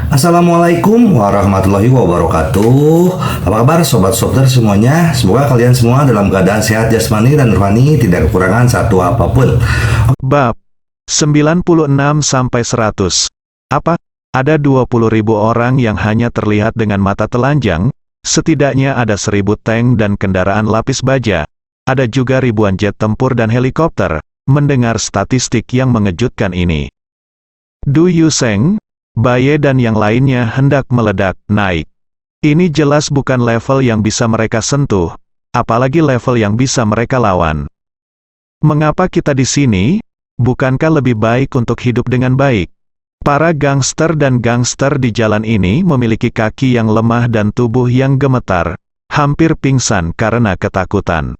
Assalamualaikum warahmatullahi wabarakatuh. Apa kabar sobat Softer semuanya? Semoga kalian semua dalam keadaan sehat jasmani dan rohani, tidak kekurangan satu apapun. Bab 96-100. Apa? Ada 20.000 orang yang hanya terlihat dengan mata telanjang, setidaknya ada 1.000 tank dan kendaraan lapis baja. Ada juga ribuan jet tempur dan helikopter. Mendengar statistik yang mengejutkan ini, Du Yuseng, Baye dan yang lainnya hendak meledak naik. Ini jelas bukan level yang bisa mereka sentuh, apalagi level yang bisa mereka lawan. Mengapa kita di sini? Bukankah lebih baik untuk hidup dengan baik? Para gangster dan gangster di jalan ini memiliki kaki yang lemah dan tubuh yang gemetar, hampir pingsan karena ketakutan.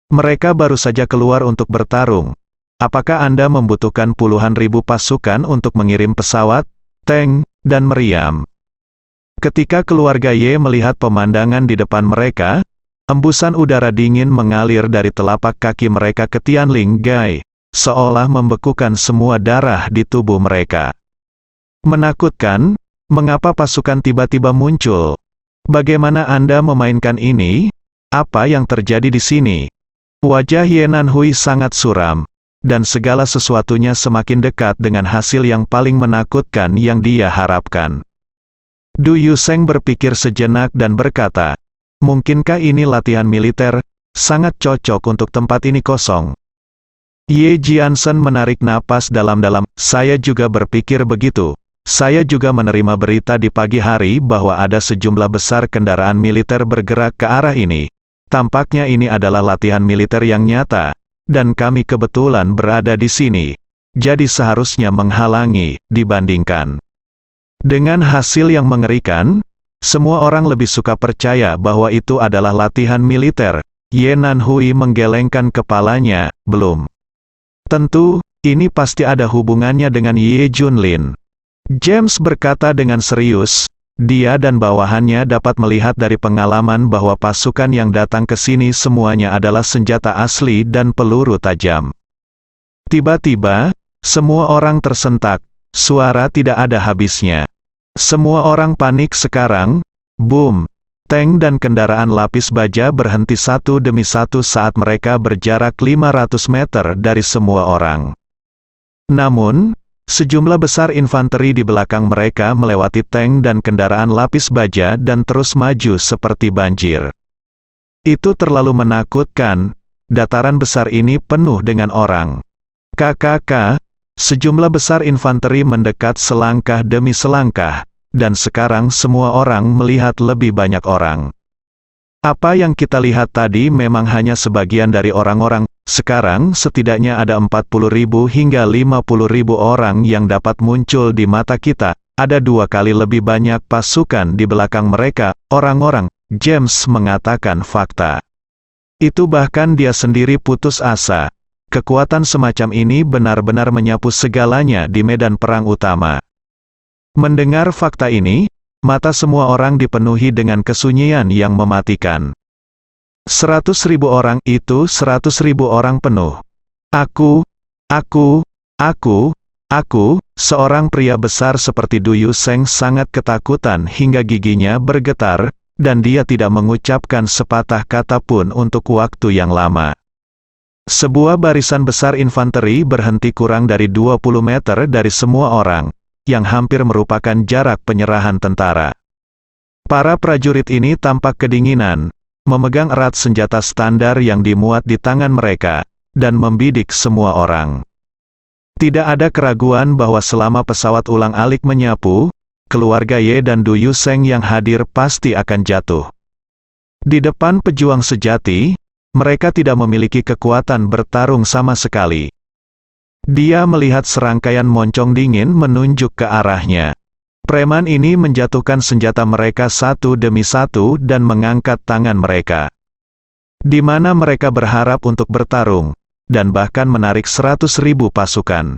Mereka baru saja keluar untuk bertarung. Apakah Anda membutuhkan puluhan ribu pasukan untuk mengirim pesawat, tank, dan meriam? Ketika keluarga Y melihat pemandangan di depan mereka, embusan udara dingin mengalir dari telapak kaki mereka ke Tianling Gai, seolah membekukan semua darah di tubuh mereka. Menakutkan, mengapa pasukan tiba-tiba muncul? Bagaimana Anda memainkan ini? Apa yang terjadi di sini? Wajah Ye Nanhui sangat suram, dan segala sesuatunya semakin dekat dengan hasil yang paling menakutkan yang dia harapkan. Du Yuseng berpikir sejenak dan berkata, mungkinkah ini latihan militer? Sangat cocok untuk tempat ini kosong. Ye Jiansen menarik napas dalam-dalam. Saya juga berpikir begitu. Saya juga menerima berita di pagi hari bahwa ada sejumlah besar kendaraan militer bergerak ke arah ini. Tampaknya ini adalah latihan militer yang nyata, dan kami kebetulan berada di sini. Jadi seharusnya menghalangi, dibandingkan. Dengan hasil yang mengerikan, semua orang lebih suka percaya bahwa itu adalah latihan militer. Ye Nanhui menggelengkan kepalanya, belum. Tentu, ini pasti ada hubungannya dengan Ye Junlin. James berkata dengan serius. Dia dan bawahannya dapat melihat dari pengalaman bahwa pasukan yang datang ke sini semuanya adalah senjata asli dan peluru tajam. Tiba-tiba, semua orang tersentak, suara tidak ada habisnya. Semua orang panik sekarang, boom, tank dan kendaraan lapis baja berhenti satu demi satu saat mereka berjarak 500 meter dari semua orang. Namun, sejumlah besar infanteri di belakang mereka melewati tank dan kendaraan lapis baja dan terus maju seperti banjir. Itu terlalu menakutkan, dataran besar ini penuh dengan orang. KKK, sejumlah besar infanteri mendekat selangkah demi selangkah, dan sekarang semua orang melihat lebih banyak orang. Apa yang kita lihat tadi memang hanya sebagian dari orang-orang. Sekarang setidaknya ada 40.000 hingga 50.000 orang yang dapat muncul di mata kita. Ada 2 kali lebih banyak pasukan di belakang mereka, orang-orang. James mengatakan fakta. Itu bahkan dia sendiri putus asa. Kekuatan semacam ini benar-benar menyapu segalanya di medan perang utama. Mendengar fakta ini, mata semua orang dipenuhi dengan kesunyian yang mematikan. 100.000 orang itu 100.000 orang penuh. Aku, seorang pria besar seperti Du Yuseng sangat ketakutan hingga giginya bergetar, dan dia tidak mengucapkan sepatah kata pun untuk waktu yang lama. Sebuah barisan besar infanteri berhenti kurang dari 20 meter dari semua orang, yang hampir merupakan jarak penyerahan tentara. Para prajurit ini tampak kedinginan, memegang erat senjata standar yang dimuat di tangan mereka, dan membidik semua orang. Tidak ada keraguan bahwa selama pesawat ulang-alik menyapu, keluarga Ye dan Du Yuseng yang hadir pasti akan jatuh. Di depan pejuang sejati, mereka tidak memiliki kekuatan bertarung sama sekali. Dia melihat serangkaian moncong dingin menunjuk ke arahnya. Preman ini menjatuhkan senjata mereka satu demi satu dan mengangkat tangan mereka. Di mana mereka berharap untuk bertarung, dan bahkan menarik 100.000 pasukan.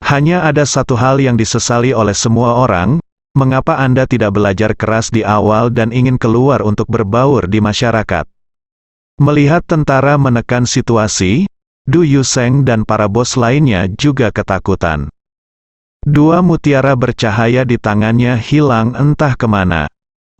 Hanya ada satu hal yang disesali oleh semua orang, mengapa Anda tidak belajar keras di awal dan ingin keluar untuk berbaur di masyarakat. Melihat tentara menekan situasi, Du Yuseng dan para bos lainnya juga ketakutan. Dua mutiara bercahaya di tangannya hilang entah kemana.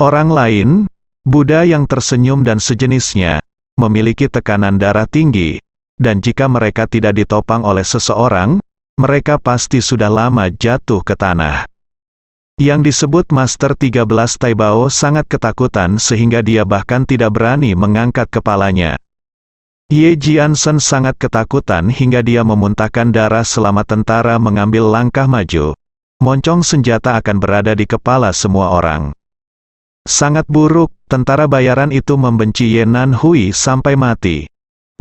Orang lain, Buddha yang tersenyum dan sejenisnya, memiliki tekanan darah tinggi, dan jika mereka tidak ditopang oleh seseorang, mereka pasti sudah lama jatuh ke tanah. Yang disebut Master 13 Taibao sangat ketakutan sehingga dia bahkan tidak berani mengangkat kepalanya. Ye Jiansen sangat ketakutan hingga dia memuntahkan darah selama tentara mengambil langkah maju. Moncong senjata akan berada di kepala semua orang. Sangat buruk, tentara bayaran itu membenci Ye Nanhui sampai mati.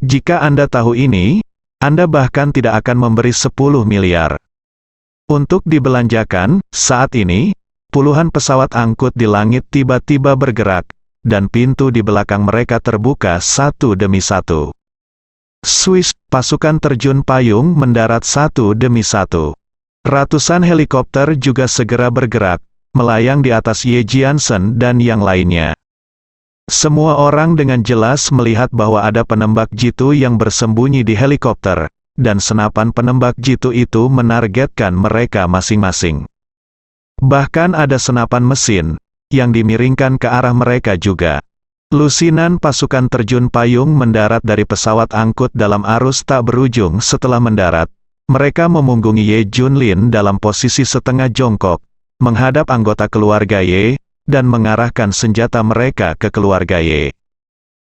Jika Anda tahu ini, Anda bahkan tidak akan memberi 10 miliar. Untuk dibelanjakan, saat ini, puluhan pesawat angkut di langit tiba-tiba bergerak, dan pintu di belakang mereka terbuka satu demi satu. Swiss, pasukan terjun payung mendarat satu demi satu. Ratusan helikopter juga segera bergerak, melayang di atas Ye Jiansen dan yang lainnya. Semua orang dengan jelas melihat bahwa ada penembak jitu yang bersembunyi di helikopter, dan senapan penembak jitu itu menargetkan mereka masing-masing. Bahkan ada senapan mesin, yang dimiringkan ke arah mereka juga. Lusinan pasukan terjun payung mendarat dari pesawat angkut dalam arus tak berujung setelah mendarat. Mereka memunggungi Ye Junlin dalam posisi setengah jongkok, menghadap anggota keluarga Ye, dan mengarahkan senjata mereka ke keluarga Ye.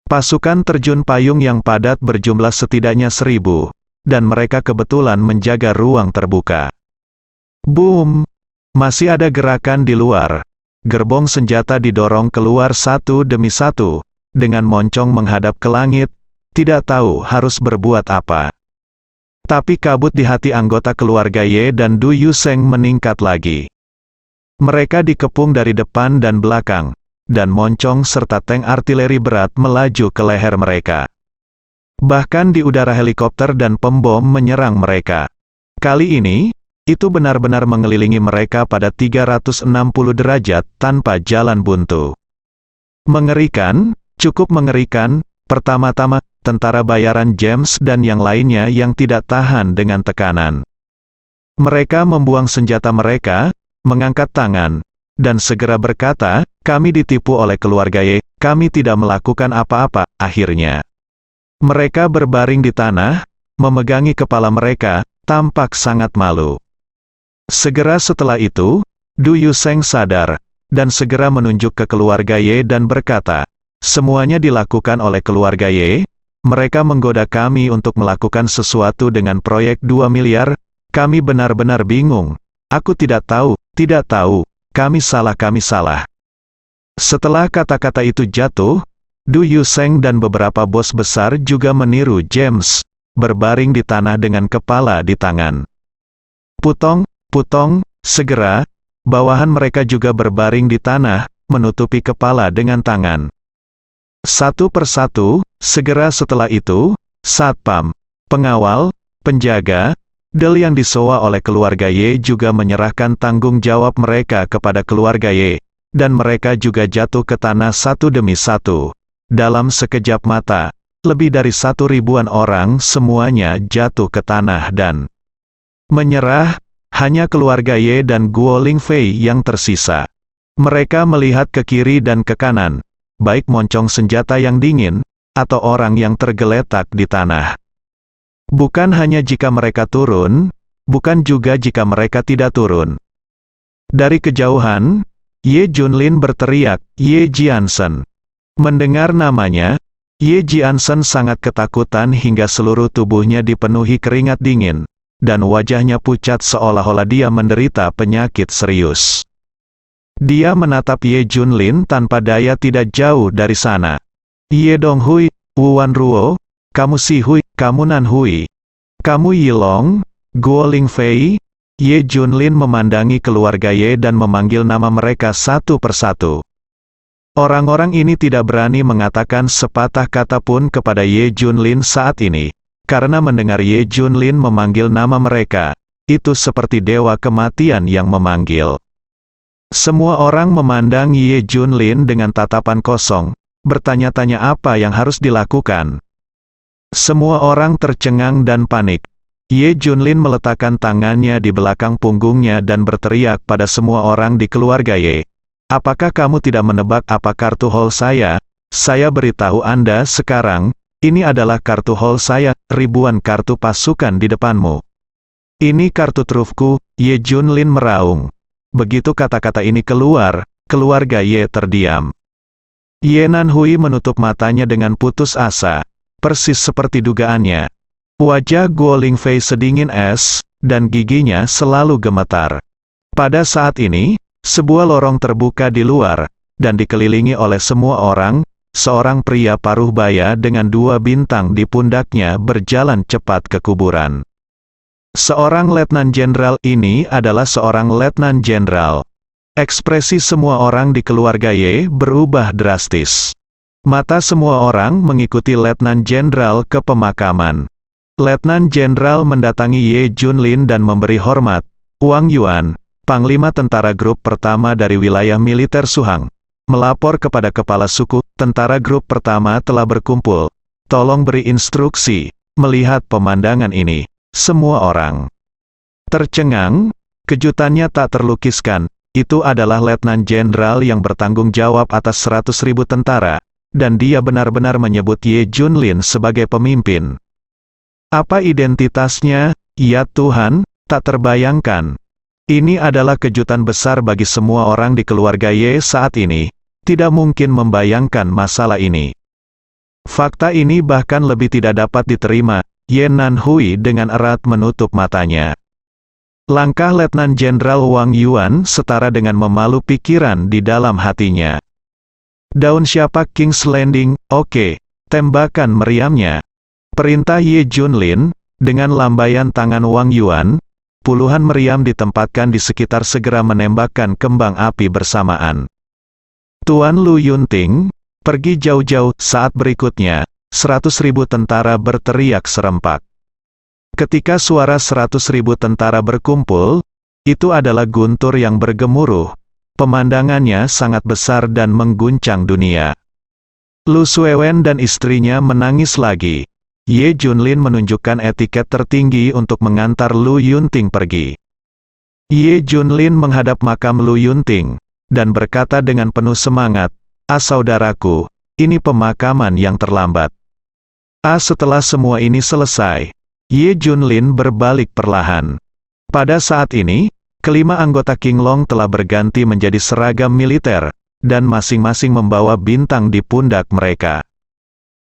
Pasukan terjun payung yang padat berjumlah setidaknya 1.000, dan mereka kebetulan menjaga ruang terbuka. Boom! Masih ada gerakan di luar. Gerbong senjata didorong keluar satu demi satu, dengan moncong menghadap ke langit, tidak tahu harus berbuat apa. Tapi kabut di hati anggota keluarga Ye dan Du Yuseng meningkat lagi. Mereka dikepung dari depan dan belakang, dan moncong serta tank artileri berat melaju ke leher mereka. Bahkan di udara helikopter dan pembom menyerang mereka. Kali ini, itu benar-benar mengelilingi mereka pada 360 derajat tanpa jalan buntu. Mengerikan, cukup mengerikan. Pertama-tama, tentara bayaran James dan yang lainnya yang tidak tahan dengan tekanan. Mereka membuang senjata mereka, mengangkat tangan, dan segera berkata, "Kami ditipu oleh keluarga Ye, kami tidak melakukan apa-apa." Akhirnya, mereka berbaring di tanah, memegangi kepala mereka, tampak sangat malu. Segera setelah itu, Du Yuseng sadar, dan segera menunjuk ke keluarga Ye dan berkata, "Semuanya dilakukan oleh keluarga Ye, mereka menggoda kami untuk melakukan sesuatu dengan proyek 2 miliar, kami benar-benar bingung. Aku tidak tahu, kami salah. Setelah kata-kata itu jatuh, Du Yuseng dan beberapa bos besar juga meniru James, berbaring di tanah dengan kepala di tangan. Putong, segera, bawahan mereka juga berbaring di tanah, menutupi kepala dengan tangan. Satu persatu, segera setelah itu, satpam, pengawal, penjaga, del yang disewa oleh keluarga Ye juga menyerahkan tanggung jawab mereka kepada keluarga Ye, dan mereka juga jatuh ke tanah satu demi satu. Dalam sekejap mata, lebih dari 1.000-an orang semuanya jatuh ke tanah dan menyerah. Hanya keluarga Ye dan Guo Lingfei yang tersisa. Mereka melihat ke kiri dan ke kanan, baik moncong senjata yang dingin, atau orang yang tergeletak di tanah. Bukan hanya jika mereka turun, bukan juga jika mereka tidak turun. Dari kejauhan, Ye Junlin berteriak, "Ye Jiansen." Mendengar namanya, Ye Jiansen sangat ketakutan hingga seluruh tubuhnya dipenuhi keringat dingin, dan wajahnya pucat seolah-olah dia menderita penyakit serius. Dia menatap Ye Junlin tanpa daya tidak jauh dari sana. "Ye Donghui, Wuan Ruo, kamu Si Hui, kamu Nan Hui, kamu Yilong, Guo Lingfei." Ye Junlin memandangi keluarga Ye dan memanggil nama mereka satu persatu. Orang-orang ini tidak berani mengatakan sepatah kata pun kepada Ye Junlin saat ini. Karena mendengar Ye Junlin memanggil nama mereka, itu seperti dewa kematian yang memanggil. Semua orang memandang Ye Junlin dengan tatapan kosong, bertanya-tanya apa yang harus dilakukan. Semua orang tercengang dan panik. Ye Junlin meletakkan tangannya di belakang punggungnya dan berteriak pada semua orang di keluarga Ye. Apakah kamu tidak menebak apa kartu haul saya? Saya beritahu Anda sekarang, ini adalah kartu haul saya, ribuan kartu pasukan di depanmu. Ini kartu trufku, Ye Junlin meraung. Begitu kata-kata ini keluar, keluarga Ye terdiam. Ye Nanhui menutup matanya dengan putus asa, persis seperti dugaannya. Wajah Guo Lingfei sedingin es, dan giginya selalu gemetar. Pada saat ini, sebuah lorong terbuka di luar, dan dikelilingi oleh semua orang. Seorang pria paruh baya dengan 2 bintang di pundaknya berjalan cepat ke kuburan. Seorang letnan jenderal ini adalah seorang letnan jenderal. Ekspresi semua orang di keluarga Ye berubah drastis. Mata semua orang mengikuti letnan jenderal ke pemakaman. Letnan jenderal mendatangi Ye Junlin dan memberi hormat. Wang Yuan, Panglima Tentara Grup Pertama dari wilayah militer Suhang, melapor kepada Kepala Suku, Tentara Grup Pertama telah berkumpul. Tolong beri instruksi. Melihat pemandangan ini, semua orang tercengang. Kejutannya tak terlukiskan. Itu adalah Letnan Jenderal yang bertanggung jawab atas 100.000 tentara, dan dia benar-benar menyebut Ye Junlin sebagai pemimpin. Apa identitasnya? Ya Tuhan, tak terbayangkan. Ini adalah kejutan besar bagi semua orang di keluarga Ye saat ini. Tidak mungkin membayangkan masalah ini. Fakta ini bahkan lebih tidak dapat diterima. Ye Nanhui dengan erat menutup matanya. Langkah Letnan Jenderal Wang Yuan setara dengan memalu pikiran di dalam hatinya. Daun siapa King's Landing? Oke, tembakan meriamnya. Perintah Ye Junlin, dengan lambaian tangan Wang Yuan, puluhan meriam ditempatkan di sekitar segera menembakkan kembang api bersamaan. Tuan Lu Yunting, pergi jauh-jauh. Saat berikutnya, 100.000 tentara berteriak serempak. Ketika suara 100.000 tentara berkumpul, itu adalah guntur yang bergemuruh. Pemandangannya sangat besar dan mengguncang dunia. Lu Suewen dan istrinya menangis lagi. Ye Junlin menunjukkan etiket tertinggi untuk mengantar Lu Yunting pergi. Ye Junlin menghadap makam Lu Yunting, dan berkata dengan penuh semangat, saudaraku, ini pemakaman yang terlambat. Setelah semua ini selesai, Ye Junlin berbalik perlahan. Pada saat ini, kelima anggota Qinglong telah berganti menjadi seragam militer, dan masing-masing membawa bintang di pundak mereka.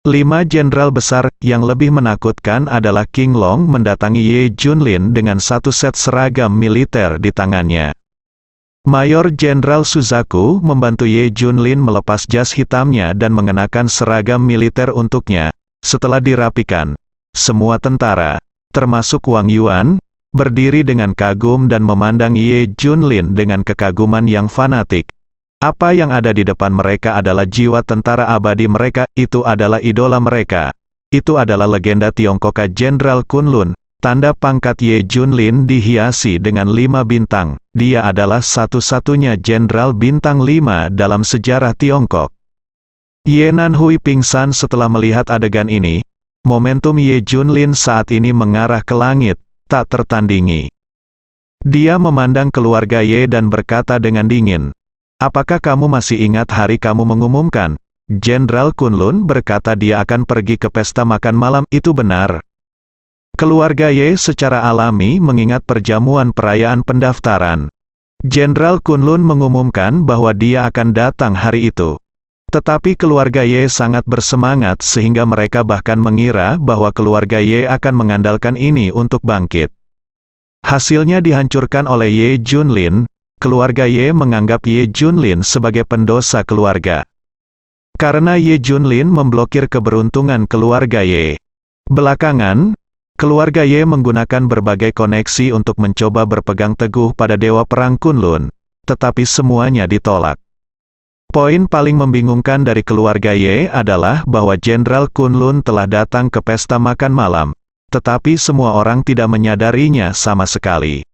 5 jenderal besar yang lebih menakutkan adalah Qinglong mendatangi Ye Junlin dengan 1 set seragam militer di tangannya. Mayor Jenderal Suzaku membantu Ye Junlin melepas jas hitamnya dan mengenakan seragam militer untuknya. Setelah dirapikan, semua tentara, termasuk Wang Yuan, berdiri dengan kagum dan memandang Ye Junlin dengan kekaguman yang fanatik. Apa yang ada di depan mereka adalah jiwa tentara abadi mereka, itu adalah idola mereka. Itu adalah legenda Tiongkoka Jenderal Kunlun. Tanda pangkat Ye Junlin dihiasi dengan 5 bintang. Dia adalah satu-satunya jenderal bintang 5 dalam sejarah Tiongkok. Ye Nanhui pingsan setelah melihat adegan ini. Momentum Ye Junlin saat ini mengarah ke langit, tak tertandingi. Dia memandang keluarga Ye dan berkata dengan dingin, "Apakah kamu masih ingat hari kamu mengumumkan?" Jenderal Kunlun berkata dia akan pergi ke pesta makan malam. Itu benar. Keluarga Ye secara alami mengingat perjamuan perayaan pendaftaran. Jenderal Kunlun mengumumkan bahwa dia akan datang hari itu. Tetapi keluarga Ye sangat bersemangat sehingga mereka bahkan mengira bahwa keluarga Ye akan mengandalkan ini untuk bangkit. Hasilnya dihancurkan oleh Ye Junlin. Keluarga Ye menganggap Ye Junlin sebagai pendosa keluarga. Karena Ye Junlin memblokir keberuntungan keluarga Ye. Belakangan, keluarga Ye menggunakan berbagai koneksi untuk mencoba berpegang teguh pada Dewa Perang Kunlun, tetapi semuanya ditolak. Poin paling membingungkan dari keluarga Ye adalah bahwa Jenderal Kunlun telah datang ke pesta makan malam, tetapi semua orang tidak menyadarinya sama sekali.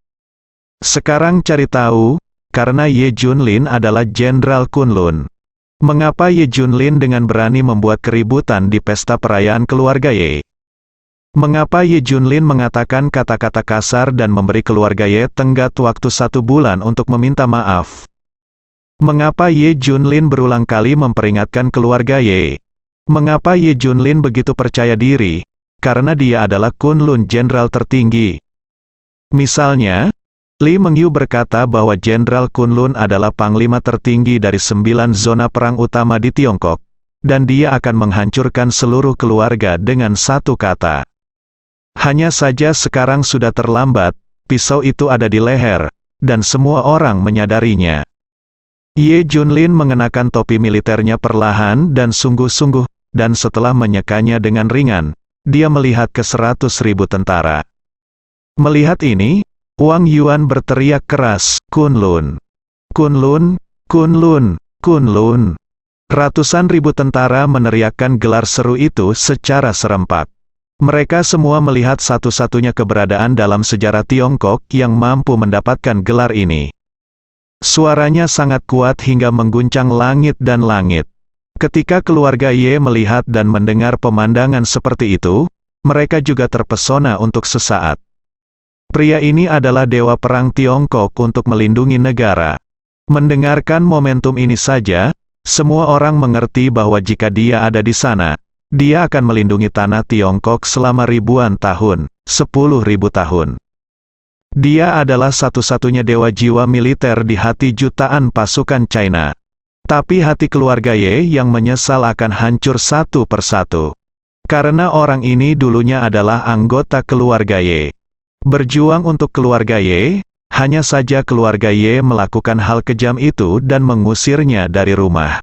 Sekarang cari tahu, karena Ye Junlin adalah Jenderal Kunlun. Mengapa Ye Junlin dengan berani membuat keributan di pesta perayaan keluarga Ye? Mengapa Ye Junlin mengatakan kata-kata kasar dan memberi keluarga Ye tenggat waktu 1 bulan untuk meminta maaf? Mengapa Ye Junlin berulang kali memperingatkan keluarga Ye? Mengapa Ye Junlin begitu percaya diri? Karena dia adalah Kunlun, jenderal tertinggi. Misalnya, Li Mengyu berkata bahwa Jenderal Kunlun adalah panglima tertinggi dari 9 zona perang utama di Tiongkok, dan dia akan menghancurkan seluruh keluarga dengan satu kata. Hanya saja sekarang sudah terlambat, pisau itu ada di leher, dan semua orang menyadarinya. Ye Junlin mengenakan topi militernya perlahan dan sungguh-sungguh, dan setelah menyekanya dengan ringan, dia melihat ke 100.000 tentara. Melihat ini, Wang Yuan berteriak keras, "Kunlun! Kunlun! Kunlun! Kunlun!" Ratusan ribu tentara meneriakkan gelar seru itu secara serempak. Mereka semua melihat satu-satunya keberadaan dalam sejarah Tiongkok yang mampu mendapatkan gelar ini. Suaranya sangat kuat hingga mengguncang langit dan langit. Ketika keluarga Ye melihat dan mendengar pemandangan seperti itu, mereka juga terpesona untuk sesaat. Pria ini adalah dewa perang Tiongkok untuk melindungi negara. Mendengarkan momentum ini saja, semua orang mengerti bahwa jika dia ada di sana, dia akan melindungi tanah Tiongkok selama ribuan tahun, 10.000 tahun. Dia adalah satu-satunya dewa jiwa militer di hati jutaan pasukan China. Tapi hati keluarga Ye yang menyesal akan hancur satu persatu. Karena orang ini dulunya adalah anggota keluarga Ye. Berjuang untuk keluarga Ye, hanya saja keluarga Ye melakukan hal kejam itu dan mengusirnya dari rumah.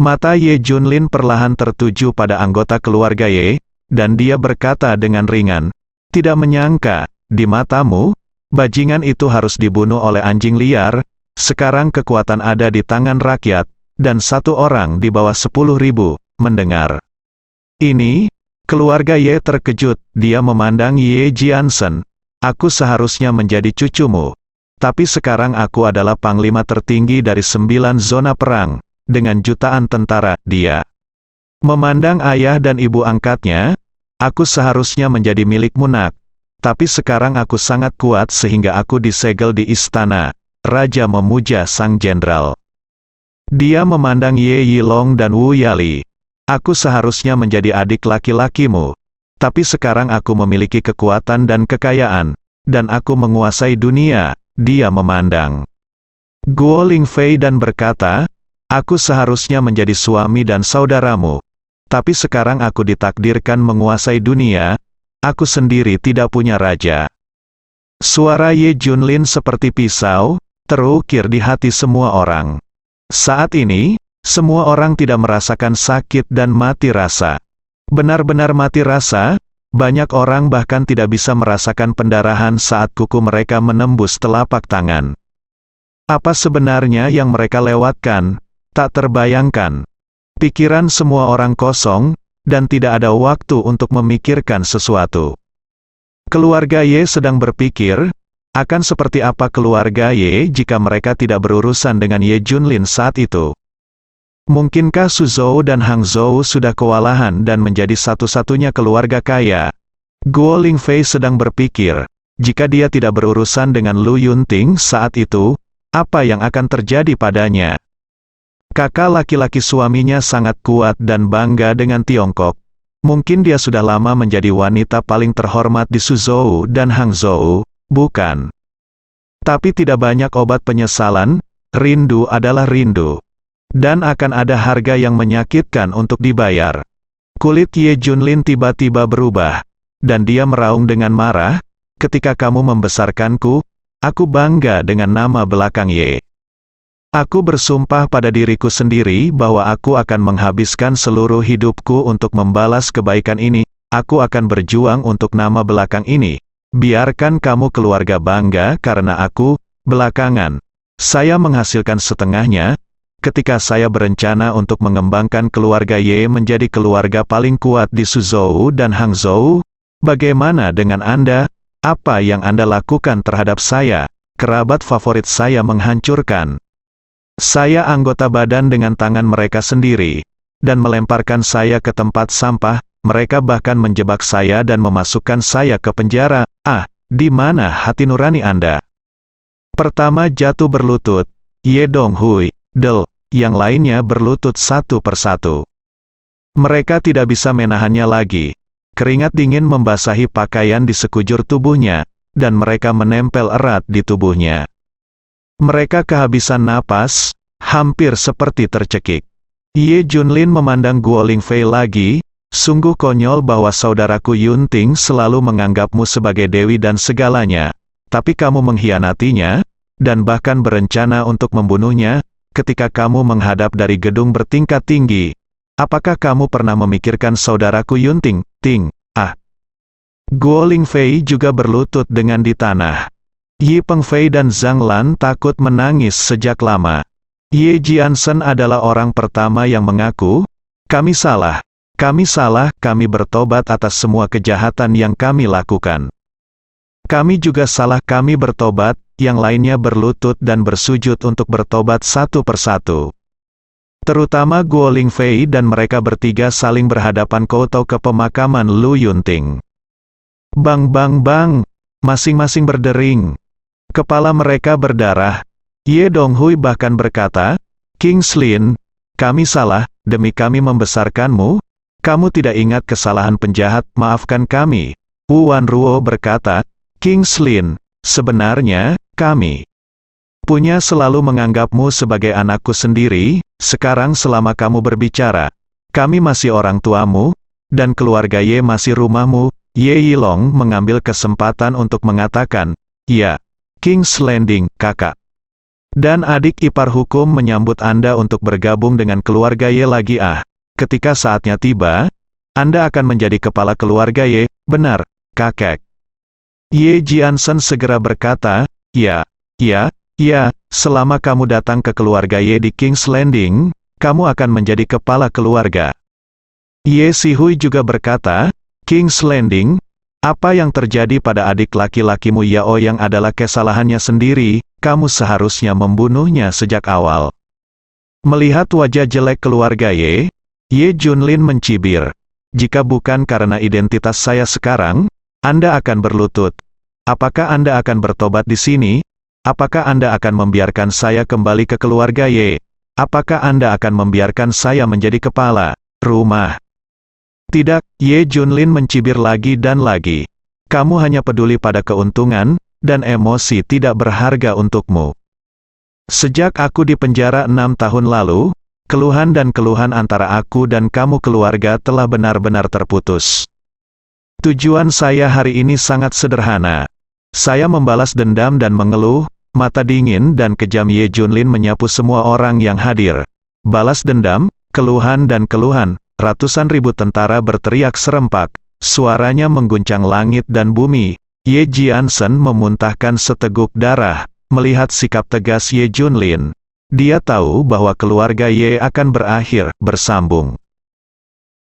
Mata Ye Junlin perlahan tertuju pada anggota keluarga Ye, dan dia berkata dengan ringan, "Tidak menyangka, di matamu, bajingan itu harus dibunuh oleh anjing liar. Sekarang kekuatan ada di tangan rakyat, dan satu orang di bawah 10.000, mendengar." Ini, keluarga Ye terkejut, dia memandang Ye Jiansen. "Aku seharusnya menjadi cucumu. Tapi sekarang aku adalah panglima tertinggi dari 9 zona perang. Dengan jutaan tentara, dia memandang ayah dan ibu angkatnya. Aku seharusnya menjadi milikmu nak. Tapi sekarang aku sangat kuat sehingga aku disegel di istana." Raja memuja sang jenderal. Dia memandang Ye Yilong dan Wu Yali. "Aku seharusnya menjadi adik laki-lakimu. Tapi sekarang aku memiliki kekuatan dan kekayaan, dan aku menguasai dunia." Dia memandang Guo Lingfei dan berkata, "Aku seharusnya menjadi suami dan saudaramu. Tapi sekarang aku ditakdirkan menguasai dunia, aku sendiri tidak punya raja." Suara Ye Junlin seperti pisau, terukir di hati semua orang. Saat ini, semua orang tidak merasakan sakit dan mati rasa. Benar-benar mati rasa, banyak orang bahkan tidak bisa merasakan pendarahan saat kuku mereka menembus telapak tangan. Apa sebenarnya yang mereka lewatkan? Tak terbayangkan. Pikiran semua orang kosong, dan tidak ada waktu untuk memikirkan sesuatu. Keluarga Ye sedang berpikir, akan seperti apa keluarga Ye jika mereka tidak berurusan dengan Ye Junlin saat itu. Mungkinkah Suzhou dan Hangzhou sudah kewalahan dan menjadi satu-satunya keluarga kaya? Guo Lingfei sedang berpikir, jika dia tidak berurusan dengan Lu Yunting saat itu, apa yang akan terjadi padanya? Kakak laki-laki suaminya sangat kuat dan bangga dengan Tiongkok. Mungkin dia sudah lama menjadi wanita paling terhormat di Suzhou dan Hangzhou, bukan? Tapi tidak banyak obat penyesalan, rindu adalah rindu. Dan akan ada harga yang menyakitkan untuk dibayar. Kulit Ye Junlin tiba-tiba berubah, dan dia meraung dengan marah, "Ketika kamu membesarkanku, aku bangga dengan nama belakang Ye. Aku bersumpah pada diriku sendiri bahwa aku akan menghabiskan seluruh hidupku untuk membalas kebaikan ini. Aku akan berjuang untuk nama belakang ini. Biarkan kamu keluarga bangga karena aku, belakangan, saya menghasilkan setengahnya. Ketika saya berencana untuk mengembangkan keluarga Ye menjadi keluarga paling kuat di Suzhou dan Hangzhou, bagaimana dengan Anda? Apa yang Anda lakukan terhadap saya? Kerabat favorit saya menghancurkan saya anggota badan dengan tangan mereka sendiri, dan melemparkan saya ke tempat sampah. mereka bahkan menjebak saya dan memasukkan saya ke penjara. Ah, di mana hati nurani Anda? Pertama jatuh berlutut, Ye Donghui, Del, yang lainnya berlutut satu persatu. Mereka tidak bisa menahannya lagi. Keringat dingin membasahi pakaian di sekujur tubuhnya, dan mereka menempel erat di tubuhnya. Mereka kehabisan napas, hampir seperti tercekik. Ye Junlin memandang Guo Lingfei lagi, sungguh konyol bahwa saudaraku Yunting selalu menganggapmu sebagai dewi dan segalanya, tapi kamu mengkhianatinya, dan bahkan berencana untuk membunuhnya, ketika kamu menghadap dari gedung bertingkat tinggi. Apakah kamu pernah memikirkan saudaraku Yunting? Ting, ah. Guo Lingfei juga berlutut dengan di tanah. Yi Pengfei dan Zhang Lan takut menangis sejak lama. Ye Jiansen adalah orang pertama yang mengaku, kami salah, kami bertobat atas semua kejahatan yang kami lakukan. Kami juga salah, kami bertobat, yang lainnya berlutut dan bersujud untuk bertobat satu persatu. Terutama Guo Lingfei dan mereka bertiga saling berhadapan koto ke pemakaman Lu Yunting. Bang bang bang, masing-masing berdering. Kepala mereka berdarah. Ye Donghui bahkan berkata, King Slin, kami salah, demi kami membesarkanmu, kamu tidak ingat kesalahan penjahat, maafkan kami. Wu Wanruo berkata, King Slin, sebenarnya, kami punya selalu menganggapmu sebagai anakku sendiri, sekarang selama kamu berbicara, kami masih orang tuamu, dan keluarga Ye masih rumahmu. Ye Yilong mengambil kesempatan untuk mengatakan, ya, King's Landing, kakak. Dan adik ipar hukum menyambut Anda untuk bergabung dengan keluarga Ye lagi. Ketika saatnya tiba, Anda akan menjadi kepala keluarga Ye, benar, kakek. Ye Jiansen segera berkata, ya, selama kamu datang ke keluarga Ye di King's Landing, kamu akan menjadi kepala keluarga. Ye Sihui juga berkata, King's Landing, apa yang terjadi pada adik laki-lakimu Yao yang adalah kesalahannya sendiri, kamu seharusnya membunuhnya sejak awal. Melihat wajah jelek keluarga Ye Junlin mencibir. Jika bukan karena identitas saya sekarang, Anda akan berlutut. Apakah Anda akan bertobat di sini? Apakah Anda akan membiarkan saya kembali ke keluarga Ye? Apakah Anda akan membiarkan saya menjadi kepala rumah? Tidak, Ye Junlin mencibir lagi dan lagi. Kamu hanya peduli pada keuntungan, dan emosi tidak berharga untukmu. Sejak aku di penjara 6 tahun lalu, keluhan dan keluhan antara aku dan kamu keluarga telah benar-benar terputus. Tujuan saya hari ini sangat sederhana. Saya membalas dendam dan mengeluh, mata dingin dan kejam Ye Junlin menyapu semua orang yang hadir. Balas dendam, keluhan dan keluhan. Ratusan ribu tentara berteriak serempak, suaranya mengguncang langit dan bumi. Ye Jiansen memuntahkan seteguk darah, melihat sikap tegas Ye Junlin. Dia tahu bahwa keluarga Ye akan berakhir, bersambung.